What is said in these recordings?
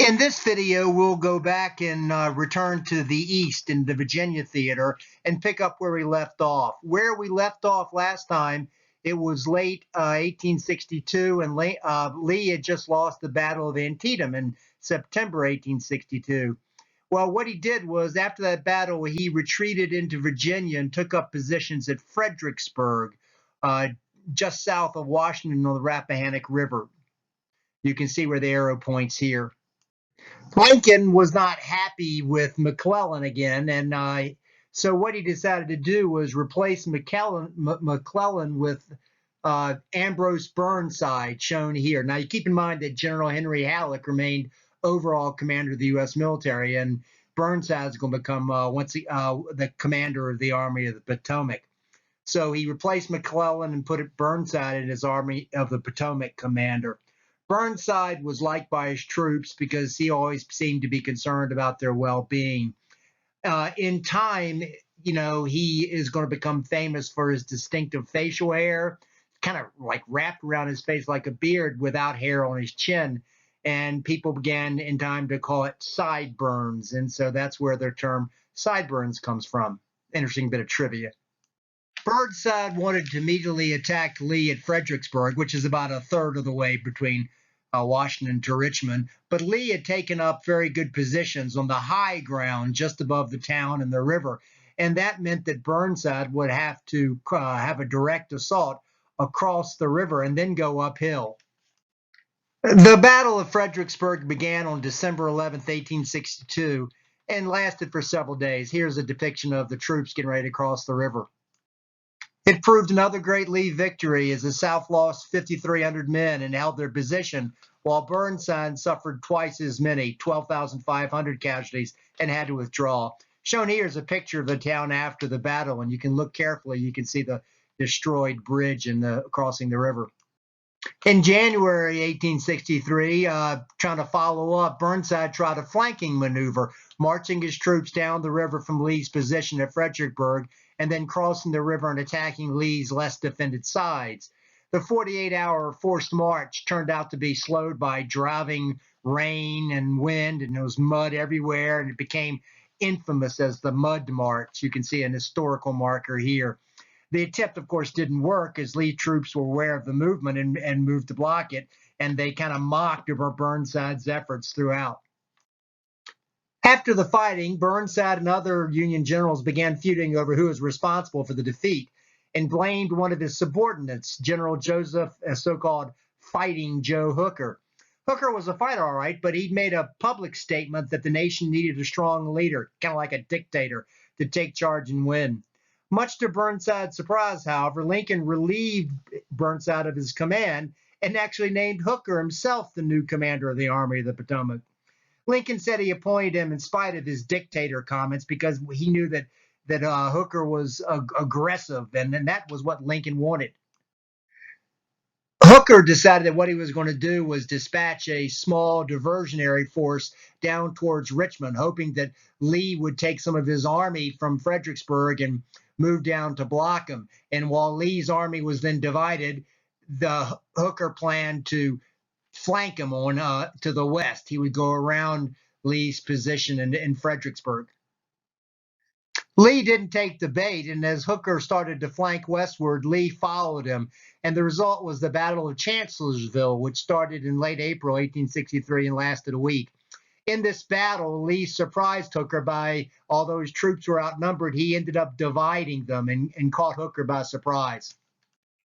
In this video, we'll go back and return to the East in the Virginia Theater and pick up where we left off. Where we left off last time, it was late 1862, and Lee had just lost the Battle of Antietam in September 1862. Well, what he did was, after that battle, he retreated into Virginia and took up positions at Fredericksburg, just south of Washington on the Rappahannock River. You can see where the arrow points here. Lincoln was not happy with McClellan again, and so what he decided to do was replace McClellan with Ambrose Burnside, shown here. Now, you keep in mind that General Henry Halleck remained overall commander of the U.S. military, and Burnside is going to become the commander of the Army of the Potomac. So he replaced McClellan and put Burnside in his Army of the Potomac commander. Burnside was liked by his troops because he always seemed to be concerned about their well-being. In time, he is going to become famous for his distinctive facial hair, kind of like wrapped around his face like a beard without hair on his chin. And people began in time to call it sideburns. And so that's where their term sideburns comes from. Interesting bit of trivia. Burnside wanted to immediately attack Lee at Fredericksburg, which is about a third of the way between Washington to Richmond, but Lee had taken up very good positions on the high ground just above the town and the river, and that meant that Burnside would have to have a direct assault across the river and then go uphill. The Battle of Fredericksburg began on December 11th, 1862, and lasted for several days. Here's a depiction of the troops getting ready to cross the river. It proved another great Lee victory as the South lost 5,300 men and held their position, while Burnside suffered twice as many, 12,500 casualties, and had to withdraw. Shown here is a picture of the town after the battle, and you can look carefully. You can see the destroyed bridge and crossing the river. In January 1863, trying to follow up, Burnside tried a flanking maneuver, marching his troops down the river from Lee's position at Fredericksburg and then crossing the river and attacking Lee's less defended sides. The 48-hour forced march turned out to be slowed by driving rain and wind, and there was mud everywhere, and it became infamous as the Mud March. You can see an historical marker here. The attempt, of course, didn't work as Lee troops were aware of the movement and moved to block it, and they kind of mocked over Burnside's efforts throughout. After the fighting, Burnside and other Union generals began feuding over who was responsible for the defeat and blamed one of his subordinates, General Joseph, as so-called Fighting Joe Hooker. Hooker was a fighter, all right, but he'd made a public statement that the nation needed a strong leader, kind of like a dictator, to take charge and win. Much to Burnside's surprise, however, Lincoln relieved Burnside of his command and actually named Hooker himself the new commander of the Army of the Potomac. Lincoln said he appointed him in spite of his dictator comments because he knew that Hooker was aggressive, and that was what Lincoln wanted. Hooker decided that what he was going to do was dispatch a small diversionary force down towards Richmond, hoping that Lee would take some of his army from Fredericksburg and move down to block him. And while Lee's army was then divided, the Hooker planned to flank him on to the west. He would go around Lee's position in Fredericksburg. Lee didn't take the bait, and as Hooker started to flank westward, Lee followed him, and the result was the Battle of Chancellorsville, which started in late April 1863 and lasted a week. In this battle, Lee surprised Hooker by, although his troops were outnumbered, he ended up dividing them and caught Hooker by surprise.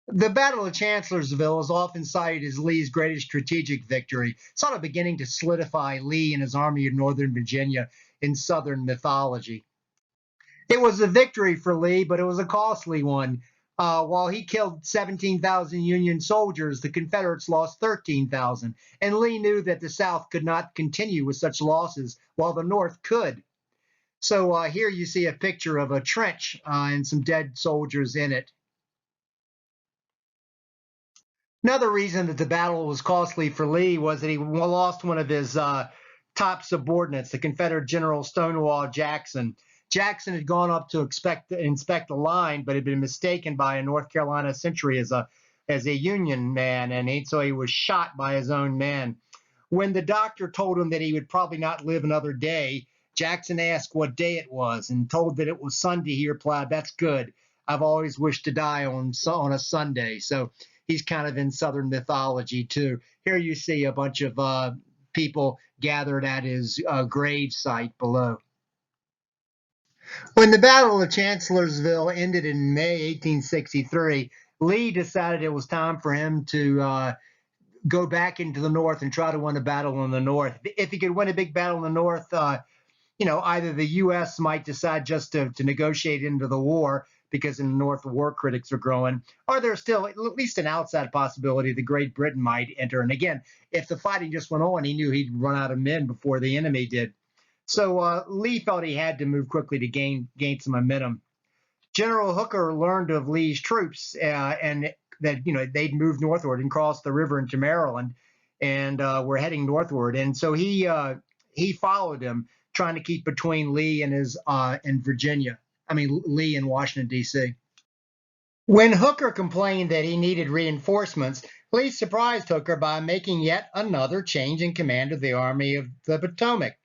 The Battle of Chancellorsville is often cited as Lee's greatest strategic victory, sort of beginning to solidify Lee and his Army of Northern Virginia in Southern mythology. It was a victory for Lee, but it was a costly one. While he killed 17,000 Union soldiers, the Confederates lost 13,000, and Lee knew that the South could not continue with such losses while the North could. So here you see a picture of a trench and some dead soldiers in it. Another reason that the battle was costly for Lee was that he lost one of his top subordinates, the Confederate General Stonewall Jackson. Jackson had gone up to inspect the line, but had been mistaken by a North Carolina sentry as a Union man, and so he was shot by his own men. When the doctor told him that he would probably not live another day, Jackson asked what day it was, and told that it was Sunday. He replied, "That's good. I've always wished to die on a Sunday." So he's kind of in Southern mythology too. Here you see a bunch of people gathered at his grave site below. When the Battle of Chancellorsville ended in May 1863, Lee decided it was time for him to go back into the North and try to win a battle in the North. If he could win a big battle in the North, either the U.S. might decide just to negotiate into the war, because in the North the war critics are growing, or there's still at least an outside possibility that Great Britain might enter. And again, if the fighting just went on, he knew he'd run out of men before the enemy did. So Lee felt he had to move quickly to gain some momentum. General Hooker learned of Lee's troops and that they'd moved northward and crossed the river into Maryland and were heading northward. And so he followed him, trying to keep between Lee and Lee and Washington, D.C. When Hooker complained that he needed reinforcements, Lee surprised Hooker by making yet another change in command of the Army of the Potomac.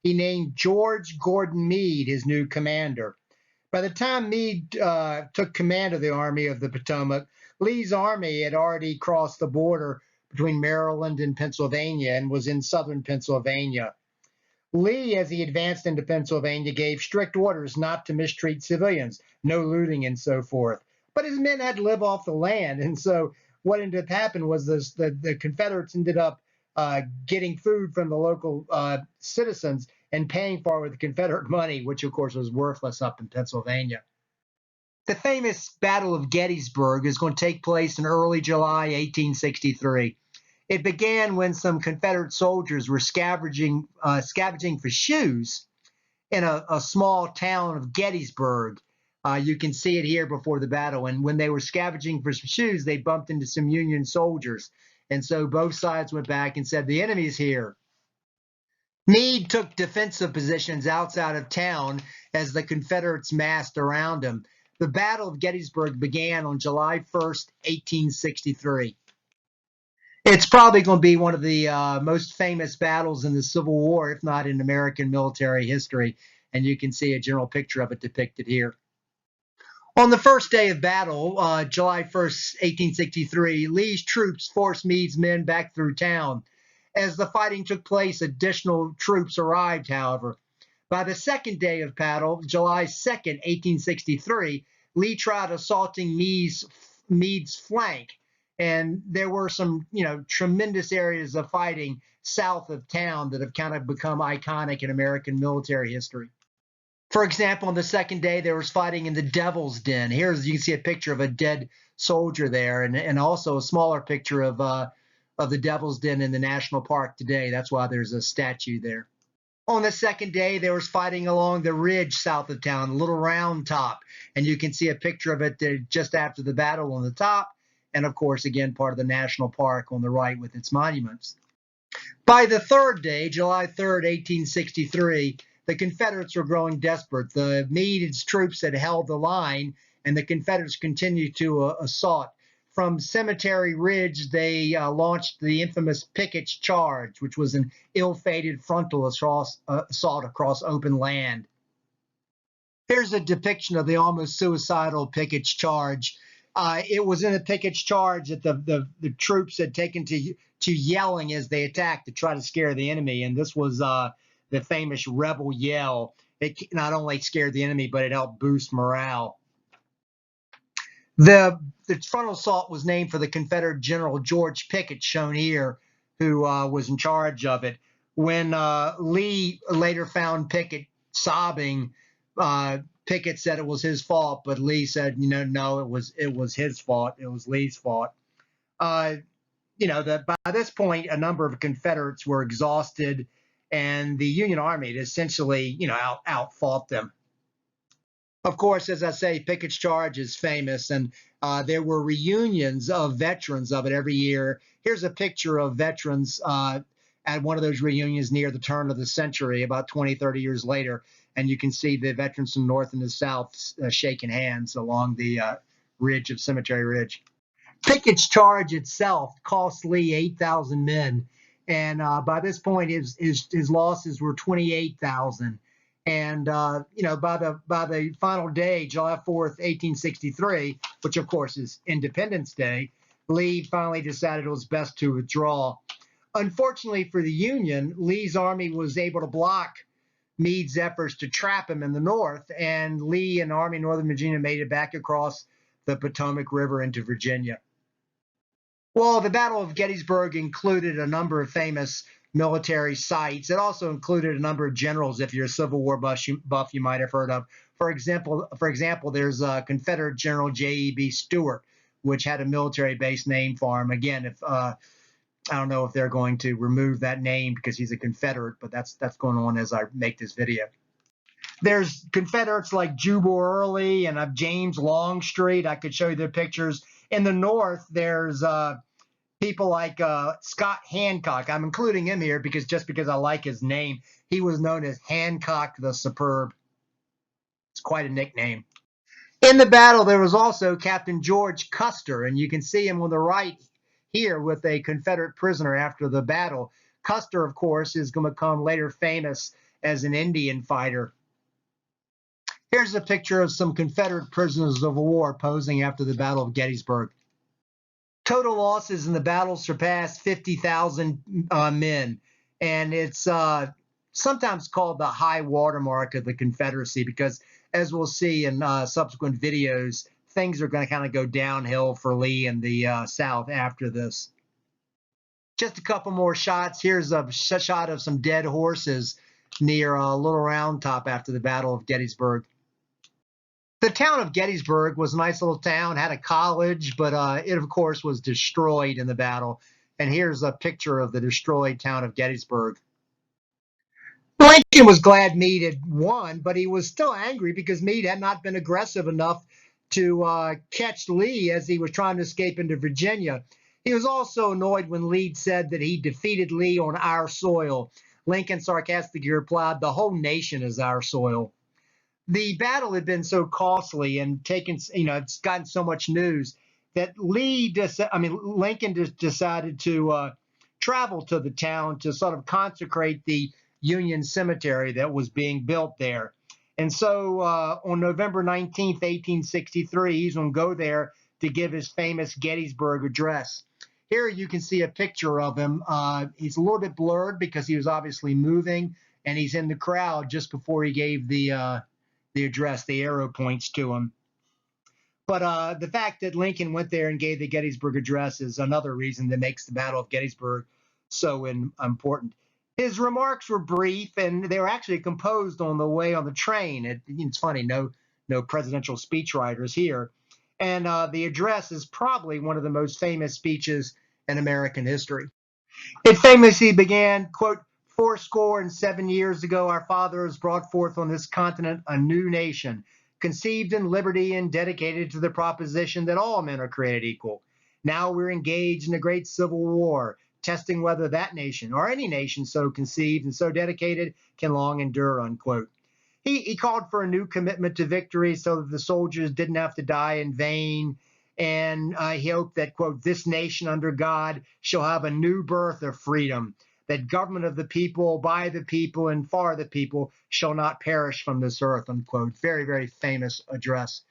He named George Gordon Meade his new commander. By the time Meade took command of the Army of the Potomac, Lee's army had already crossed the border between Maryland and Pennsylvania and was in southern Pennsylvania. Lee, as he advanced into Pennsylvania, gave strict orders not to mistreat civilians, no looting and so forth. But his men had to live off the land, and so what ended up happening was the Confederates ended up getting food from the local citizens and paying for it with Confederate money, which of course was worthless up in Pennsylvania. The famous Battle of Gettysburg is going to take place in early July 1863. It began when some Confederate soldiers were scavenging for shoes in a small town of Gettysburg. You can see it here before the battle. And when they were scavenging for some shoes, they bumped into some Union soldiers. And so both sides went back and said, "The enemy's here." Meade took defensive positions outside of town as the Confederates massed around him. The Battle of Gettysburg began on July 1st, 1863. It's probably going to be one of the most famous battles in the Civil War, if not in American military history. And you can see a general picture of it depicted here. On the first day of battle, July 1st, 1863, Lee's troops forced Meade's men back through town. As the fighting took place, additional troops arrived, however. By the second day of battle, July 2nd, 1863, Lee tried assaulting Meade's flank. And there were some, tremendous areas of fighting south of town that have kind of become iconic in American military history. For example, on the second day, there was fighting in the Devil's Den. Here you can see a picture of a dead soldier there, and also a smaller picture of the Devil's Den in the National Park today. That's why there's a statue there. On the second day, there was fighting along the ridge south of town, Little Round Top, and you can see a picture of it there just after the battle on the top, and of course, again, part of the National Park on the right with its monuments. By the third day, July 3rd, 1863, the Confederates were growing desperate. The Meade's troops had held the line, and the Confederates continued to assault. From Cemetery Ridge, they launched the infamous Pickett's Charge, which was an ill-fated frontal assault across open land. Here's a depiction of the almost suicidal Pickett's Charge. It was in the Pickett's Charge that the troops had taken to yelling as they attacked to try to scare the enemy, and this was the famous rebel yell. It not only scared the enemy, but it helped boost morale. The frontal assault was named for the Confederate General George Pickett, shown here, who was in charge of it. When Lee later found Pickett sobbing, Pickett said it was his fault, but Lee said, no, it was his fault. It was Lee's fault. By this point, a number of Confederates were exhausted, and the Union Army had essentially, outfought them. Of course, as I say, Pickett's Charge is famous, and there were reunions of veterans of it every year. Here's a picture of veterans at one of those reunions near the turn of the century, about 20, 30 years later, and you can see the veterans from North and the South shaking hands along the ridge of Cemetery Ridge. Pickett's Charge itself cost Lee 8,000 men, And by this point, his losses were 28,000. And by the final day, July 4th, 1863, which of course is Independence Day, Lee finally decided it was best to withdraw. Unfortunately for the Union, Lee's army was able to block Meade's efforts to trap him in the north, and Lee and the Army of Northern Virginia made it back across the Potomac River into Virginia. Well, the Battle of Gettysburg included a number of famous military sites. It also included a number of generals, if you're a Civil War buff, you might have heard of. For example, there's Confederate General J.E.B. Stuart, which had a military base named for him. Again, if I don't know if they're going to remove that name because he's a Confederate, but that's going on as I make this video. There's Confederates like Jubal Early and James Longstreet. I could show you their pictures. In the North, there's people like Scott Hancock. I'm including him here because I like his name. He was known as Hancock the Superb. It's quite a nickname. In the battle, there was also Captain George Custer, and you can see him on the right here with a Confederate prisoner after the battle. Custer, of course, is going to become later famous as an Indian fighter. Here's a picture of some Confederate prisoners of war posing after the Battle of Gettysburg. Total losses in the battle surpassed 50,000 men, and it's sometimes called the high watermark of the Confederacy because, as we'll see in subsequent videos, things are going to kind of go downhill for Lee and the South after this. Just a couple more shots. Here's a shot of some dead horses near Little Round Top after the Battle of Gettysburg. The town of Gettysburg was a nice little town, had a college, but it, of course, was destroyed in the battle. And here's a picture of the destroyed town of Gettysburg. Lincoln was glad Meade had won, but he was still angry because Meade had not been aggressive enough to catch Lee as he was trying to escape into Virginia. He was also annoyed when Lee said that he defeated Lee on our soil. Lincoln sarcastically replied, "The whole nation is our soil." The battle had been so costly and it's gotten so much news that Lincoln just decided to travel to the town to sort of consecrate the Union cemetery that was being built there. And so on November 19th, 1863, he's going to go there to give his famous Gettysburg address. Here you can see a picture of him. He's a little bit blurred because he was obviously moving, and he's in the crowd just before he gave the address. The arrow points to him. But the fact that Lincoln went there and gave the Gettysburg Address is another reason that makes the Battle of Gettysburg so important. His remarks were brief, and they were actually composed on the way on the train. It's funny, no presidential speechwriters here. And the address is probably one of the most famous speeches in American history. It famously began, quote, "407 years ago, our fathers brought forth on this continent a new nation, conceived in liberty and dedicated to the proposition that all men are created equal. Now we're engaged in a great civil war, testing whether that nation or any nation so conceived and so dedicated can long endure," unquote. He called for a new commitment to victory so that the soldiers didn't have to die in vain. And he hoped that, quote, "this nation under God shall have a new birth of freedom, that government of the people, by the people, and for the people shall not perish from this earth," unquote. Very, very famous address.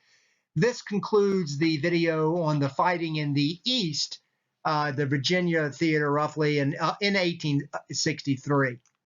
This concludes the video on the fighting in the East, the Virginia theater roughly in 1863.